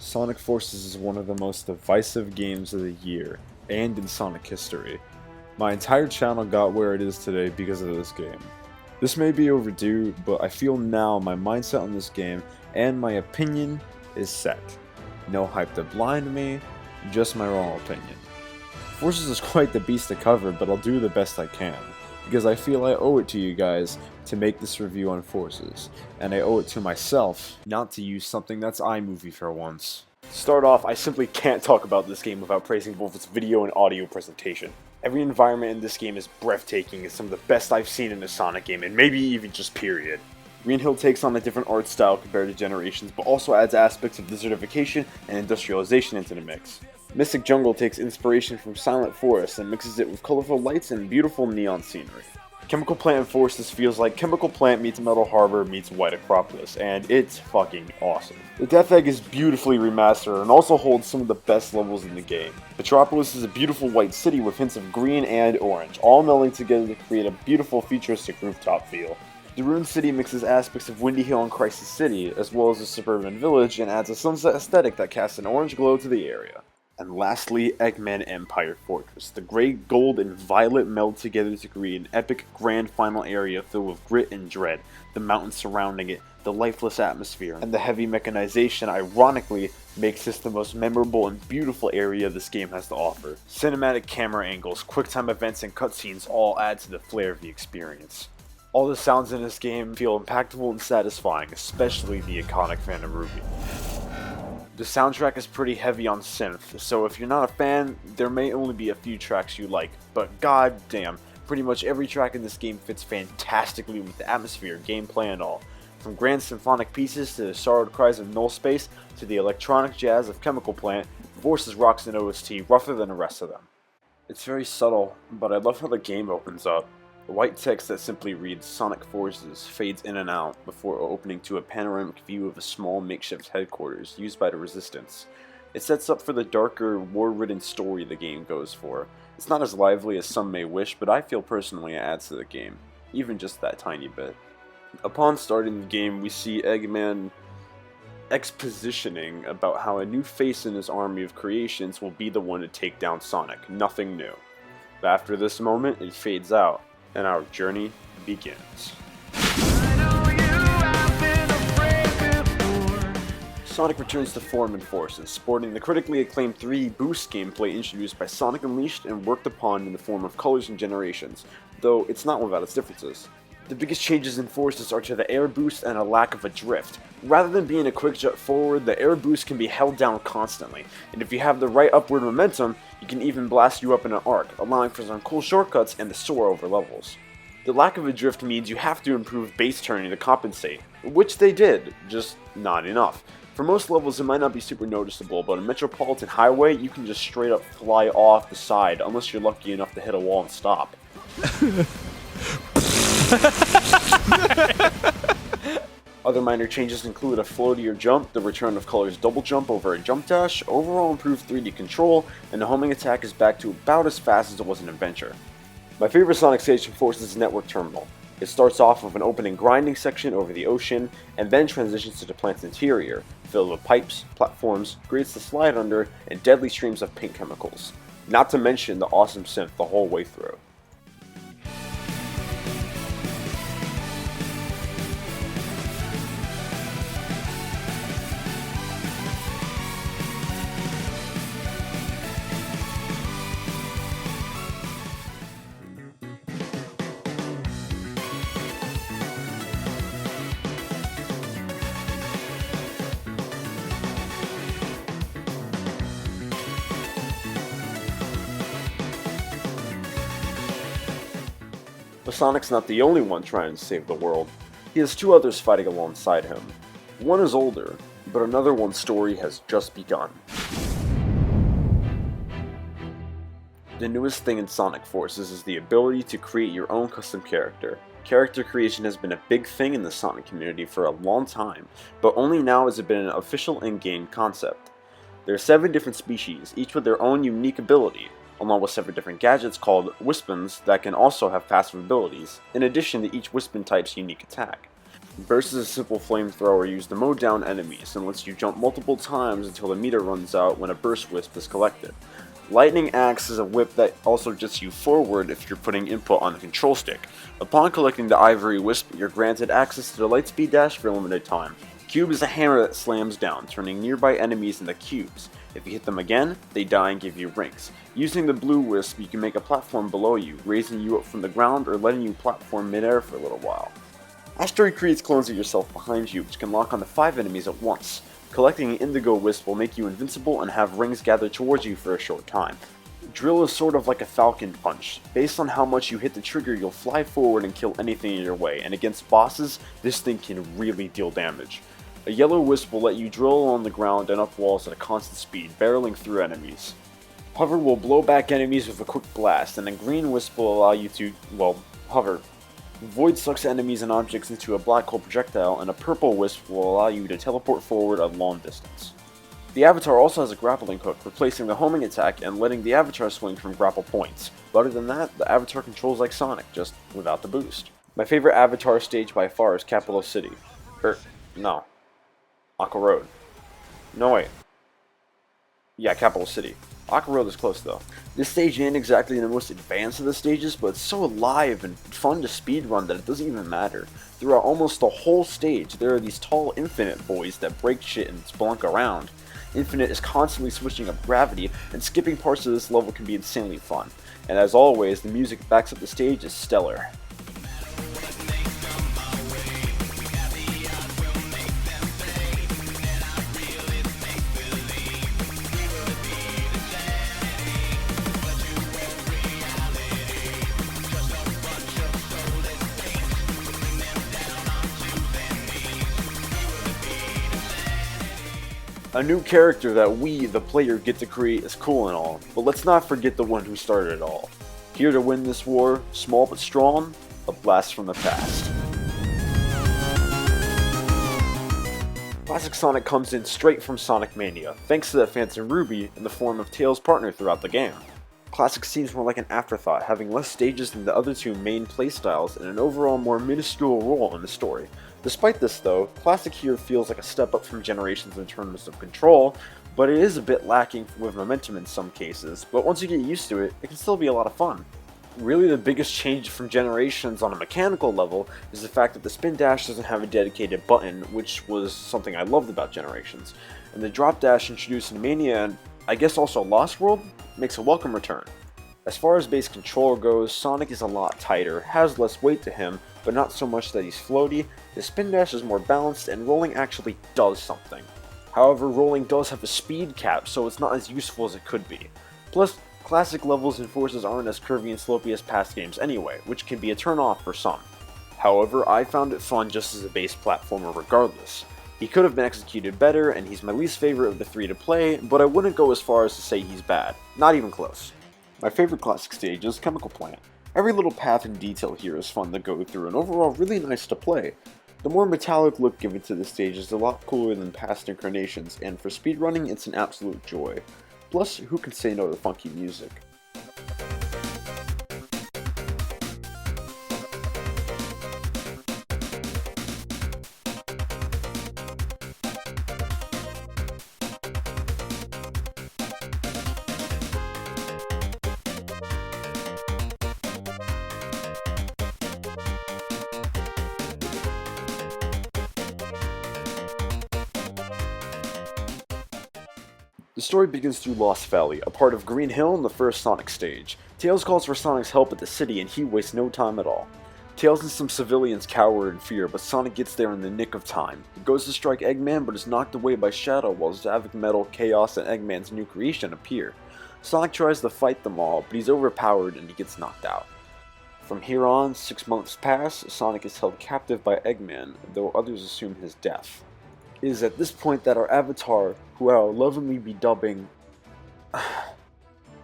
Sonic Forces is one of the most divisive games of the year, and in Sonic history. My entire channel got where it is today because of this game. This may be overdue, but I feel now my mindset on this game and my opinion is set. No hype to blind me, just my raw opinion. Forces is quite the beast to cover, but I'll do the best I can, because I feel I owe it to you guys to make this review on Forces, and I owe it to myself not to use something that's iMovie for once. To start off, I simply can't talk about this game without praising both its video and audio presentation. Every environment in this game is breathtaking and some of the best I've seen in a Sonic game, and maybe even just period. Green Hill takes on a different art style compared to Generations, but also adds aspects of desertification and industrialization into the mix. Mystic Jungle takes inspiration from Silent Forest and mixes it with colorful lights and beautiful neon scenery. Chemical Plant and Forces feels like Chemical Plant meets Metal Harbor meets White Acropolis, and it's fucking awesome. The Death Egg is beautifully remastered and also holds some of the best levels in the game. Metropolis is a beautiful white city with hints of green and orange, all melding together to create a beautiful futuristic rooftop feel. The Ruined City mixes aspects of Windy Hill and Crisis City, as well as a suburban village, and adds a sunset aesthetic that casts an orange glow to the area. And lastly, Eggman Empire Fortress. The gray, gold, and violet meld together to create an epic, grand final area filled with grit and dread, the mountains surrounding it, the lifeless atmosphere, and the heavy mechanization ironically makes this the most memorable and beautiful area this game has to offer. Cinematic camera angles, QuickTime events, and cutscenes all add to the flair of the experience. All the sounds in this game feel impactful and satisfying, especially the iconic Phantom Ruby. The soundtrack is pretty heavy on synth, so if you're not a fan, there may only be a few tracks you like, but god damn, pretty much every track in this game fits fantastically with the atmosphere, gameplay, and all. From grand symphonic pieces to the sorrowed cries of Null Space to the electronic jazz of Chemical Plant, Forces rocks an OST rougher than the rest of them. It's very subtle, but I love how the game opens up. The white text that simply reads Sonic Forces fades in and out before opening to a panoramic view of a small makeshift headquarters used by the Resistance. It sets up for the darker, war-ridden story the game goes for. It's not as lively as some may wish, but I feel personally it adds to the game, even just that tiny bit. Upon starting the game, we see Eggman expositioning about how a new face in his army of creations will be the one to take down Sonic, nothing new. But after this moment, it fades out, and our journey begins. Sonic returns to form in Forces, sporting the critically acclaimed 3D boost gameplay introduced by Sonic Unleashed and worked upon in the form of colors and generations, though it's not without its differences. The biggest changes in Forces are to the air boost and a lack of a drift. Rather than being a quick jet forward, the air boost can be held down constantly, and if you have the right upward momentum, you can even blast you up in an arc, allowing for some cool shortcuts and to soar over levels. The lack of a drift means you have to improve base turning to compensate, which they did, just not enough. For most levels it might not be super noticeable, but in Metropolitan Highway you can just straight up fly off the side, unless you're lucky enough to hit a wall and stop. Other minor changes include a floatier jump, the return of Color's double jump over a jump dash, overall improved 3D control, and the homing attack is back to about as fast as it was in Adventure. My favorite Sonic stage in Forces is Network Terminal. It starts off with an opening grinding section over the ocean, and then transitions to the plant's interior, filled with pipes, platforms, grates to slide under, and deadly streams of pink chemicals. Not to mention the awesome synth the whole way through. But Sonic's not the only one trying to save the world. He has two others fighting alongside him. One is older, but another one's story has just begun. The newest thing in Sonic Forces is the ability to create your own custom character. Character creation has been a big thing in the Sonic community for a long time, but only now has it been an official in-game concept. There are 7 different species, each with their own unique ability, along with 7 different gadgets called Wispins that can also have passive abilities, in addition to each Wispin type's unique attack. Burst is a simple flamethrower used to mow down enemies and lets you jump multiple times until the meter runs out when a burst wisp is collected. Lightning Axe is a whip that also jets you forward if you're putting input on the control stick. Upon collecting the Ivory Wisp, you're granted access to the Lightspeed Dash for a limited time. Cube is a hammer that slams down, turning nearby enemies into cubes. If you hit them again, they die and give you rings. Using the Blue Wisp, you can make a platform below you, raising you up from the ground or letting you platform midair for a little while. Asteroid creates clones of yourself behind you, which can lock onto 5 enemies at once. Collecting an Indigo Wisp will make you invincible and have rings gathered towards you for a short time. Drill is sort of like a Falcon Punch. Based on how much you hit the trigger, you'll fly forward and kill anything in your way, and against bosses, this thing can really deal damage. A Yellow Wisp will let you drill on the ground and up walls at a constant speed, barreling through enemies. Hover will blow back enemies with a quick blast, and a Green Wisp will allow you to, hover. Void sucks enemies and objects into a black hole projectile, and a Purple Wisp will allow you to teleport forward a long distance. The Avatar also has a grappling hook, replacing the homing attack and letting the Avatar swing from grapple points. But other than that, the Avatar controls like Sonic, just without the boost. My favorite Avatar stage by far is Capital City. No. Aqua Road. No, wait. Yeah, Capital City. Aqua Road is close though. This stage ain't exactly the most advanced of the stages, but it's so alive and fun to speedrun that it doesn't even matter. Throughout almost the whole stage, there are these tall Infinite boys that break shit and spelunk around. Infinite is constantly switching up gravity, and skipping parts of this level can be insanely fun. And as always, the music that backs up the stage is stellar. A new character that we, the player, get to create is cool and all, but let's not forget the one who started it all. Here to win this war, small but strong, a blast from the past. Classic Sonic comes in straight from Sonic Mania, thanks to that Phantom Ruby in the form of Tails' partner throughout the game. Classic seems more like an afterthought, having less stages than the other two main playstyles and an overall more minuscule role in the story. Despite this though, Classic here feels like a step up from Generations in terms of control, but it is a bit lacking with momentum in some cases, but once you get used to it, it can still be a lot of fun. Really the biggest change from Generations on a mechanical level is the fact that the spin dash doesn't have a dedicated button, which was something I loved about Generations, and the drop dash introduced in Mania and I guess also Lost World makes a welcome return. As far as base control goes, Sonic is a lot tighter, has less weight to him, but not so much that he's floaty. The spin dash is more balanced, and rolling actually does something. However, rolling does have a speed cap, so it's not as useful as it could be. Plus, classic levels and forces aren't as curvy and slopey as past games anyway, which can be a turn-off for some. However, I found it fun just as a base platformer regardless. He could have been executed better, and he's my least favorite of the three to play, but I wouldn't go as far as to say he's bad. Not even close. My favorite classic stage is Chemical Plant. Every little path and detail here is fun to go through and overall really nice to play. The more metallic look given to the stage is a lot cooler than past incarnations, and for speedrunning it's an absolute joy. Plus, who can say no to funky music? The story begins through Lost Valley, a part of Green Hill in the first Sonic stage. Tails calls for Sonic's help at the city and he wastes no time at all. Tails and some civilians cower in fear, but Sonic gets there in the nick of time. He goes to strike Eggman but is knocked away by Shadow while Zavik, Metal, Chaos, and Eggman's new creation appear. Sonic tries to fight them all, but he's overpowered and he gets knocked out. From here on, 6 months pass, Sonic is held captive by Eggman, though others assume his death. It is at this point that our avatar, who I'll lovingly be dubbing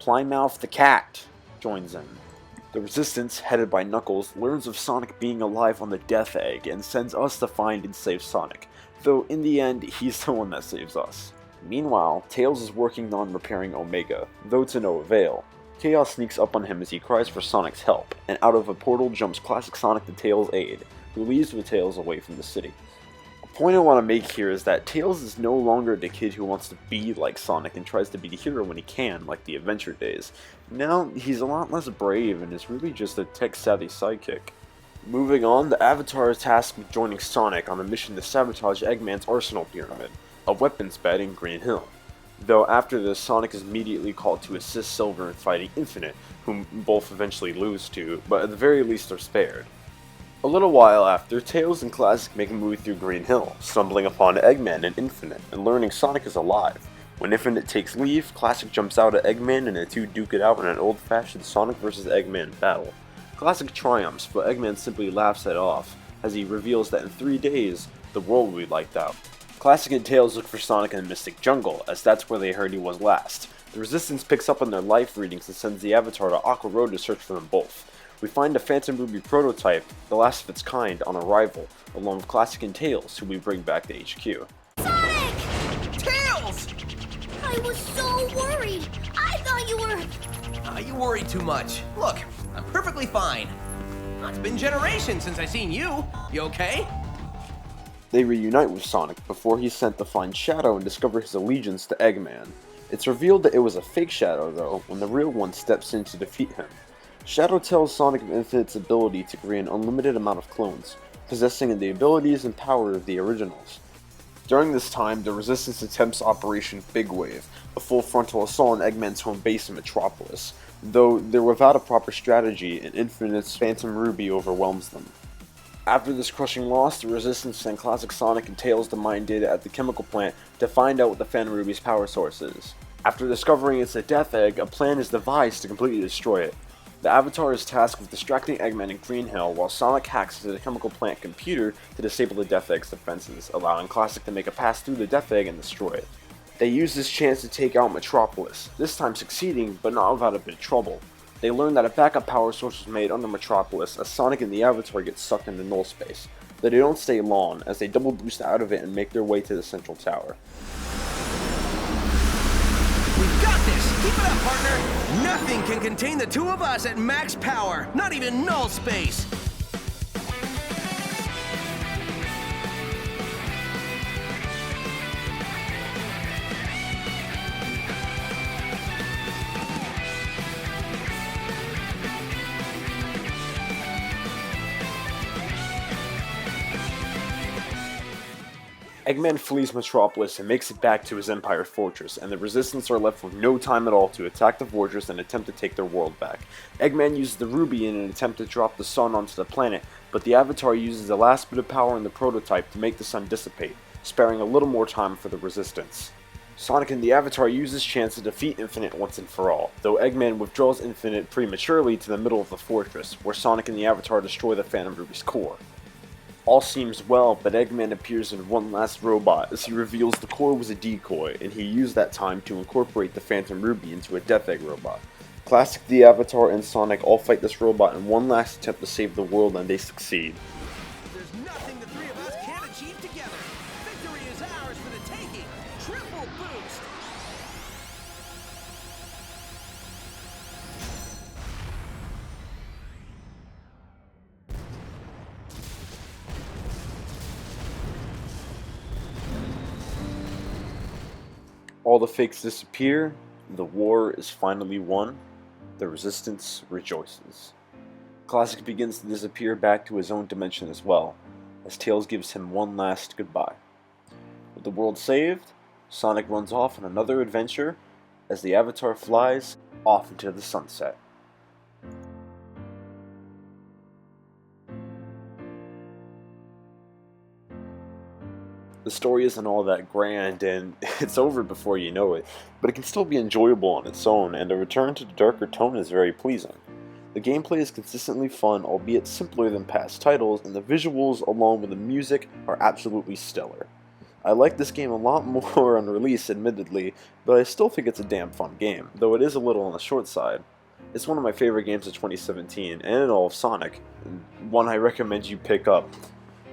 Plymouth the Cat, joins in. The Resistance, headed by Knuckles, learns of Sonic being alive on the Death Egg and sends us to find and save Sonic, though in the end, he's the one that saves us. Meanwhile, Tails is working on repairing Omega, though to no avail. Chaos sneaks up on him as he cries for Sonic's help, and out of a portal jumps classic Sonic to Tails' aid. who leaves with Tails away from the city. A point I want to make here is that Tails is no longer the kid who wants to be like Sonic and tries to be the hero when he can, like the Adventure days. Now, he's a lot less brave and is really just a tech-savvy sidekick. Moving on, the Avatar is tasked with joining Sonic on a mission to sabotage Eggman's Arsenal Pyramid, a weapons bed in Green Hill. Though after this, Sonic is immediately called to assist Silver in fighting Infinite, whom both eventually lose to, but at the very least are spared. A little while after, Tails and Classic make a move through Green Hill, stumbling upon Eggman and Infinite, and learning Sonic is alive. When Infinite takes leave, Classic jumps out at Eggman and the two duke it out in an old-fashioned Sonic vs. Eggman battle. Classic triumphs, but Eggman simply laughs it off, as he reveals that in 3 days, the world will be wiped out. Classic and Tails look for Sonic in the Mystic Jungle, as that's where they heard he was last. The Resistance picks up on their life readings and sends the Avatar to Aqua Road to search for them both. We find a Phantom Ruby prototype, the last of its kind, on arrival, along with Classic and Tails, who we bring back to HQ. Sonic! Tails! I was so worried. I thought you were... You worry too much. Look, I'm perfectly fine. It's been generations since I seen you. You okay? They reunite with Sonic before he's sent to find Shadow and discover his allegiance to Eggman. It's revealed that it was a fake Shadow, though, when the real one steps in to defeat him. Shadow tells Sonic of Infinite's ability to create an unlimited amount of clones, possessing the abilities and power of the originals. During this time, the Resistance attempts Operation Big Wave, a full frontal assault on Eggman's home base in Metropolis, though they're without a proper strategy and Infinite's Phantom Ruby overwhelms them. After this crushing loss, the Resistance send Classic Sonic and Tails to mine data at the chemical plant to find out what the Phantom Ruby's power source is. After discovering it's a Death Egg, a plan is devised to completely destroy it. The Avatar is tasked with distracting Eggman in Green Hill while Sonic hacks into the chemical plant computer to disable the Death Egg's defenses, allowing Classic to make a pass through the Death Egg and destroy it. They use this chance to take out Metropolis, this time succeeding, but not without a bit of trouble. They learn that a backup power source was made under Metropolis as Sonic and the Avatar get sucked into null space, but they don't stay long as they double boost out of it and make their way to the central tower. We've got this! Keep it up, partner! Nothing can contain the two of us at max power, not even null space! Eggman flees Metropolis and makes it back to his Empire fortress, and the Resistance are left with no time at all to attack the fortress and attempt to take their world back. Eggman uses the Ruby in an attempt to drop the sun onto the planet, but the Avatar uses the last bit of power in the prototype to make the sun dissipate, sparing a little more time for the Resistance. Sonic and the Avatar use this chance to defeat Infinite once and for all, though Eggman withdraws Infinite prematurely to the middle of the fortress, where Sonic and the Avatar destroy the Phantom Ruby's core. All seems well, but Eggman appears in one last robot as he reveals the core was a decoy, and he used that time to incorporate the Phantom Ruby into a Death Egg robot. Classic, the Avatar, and Sonic all fight this robot in one last attempt to save the world, and they succeed. There's nothing the three of us can't achieve together. Victory is ours for the taking. Triple boost. All the fakes disappear, the war is finally won, the Resistance rejoices. Classic begins to disappear back to his own dimension as well, as Tails gives him one last goodbye. With the world saved, Sonic runs off on another adventure as the Avatar flies off into the sunset. The story isn't all that grand, and it's over before you know it, but it can still be enjoyable on its own, and a return to the darker tone is very pleasing. The gameplay is consistently fun, albeit simpler than past titles, and the visuals along with the music are absolutely stellar. I like this game a lot more on release, admittedly, but I still think it's a damn fun game, though it is a little on the short side. It's one of my favorite games of 2017, and in all of Sonic, and one I recommend you pick up.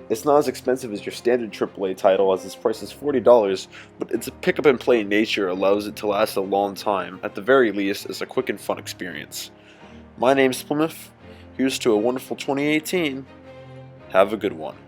It's not as expensive as your standard AAA title, as its price is $40, but its pick-up and play nature allows it to last a long time. At the very least, it's a quick and fun experience. My name's Plymouth. Here's to a wonderful 2018. Have a good one.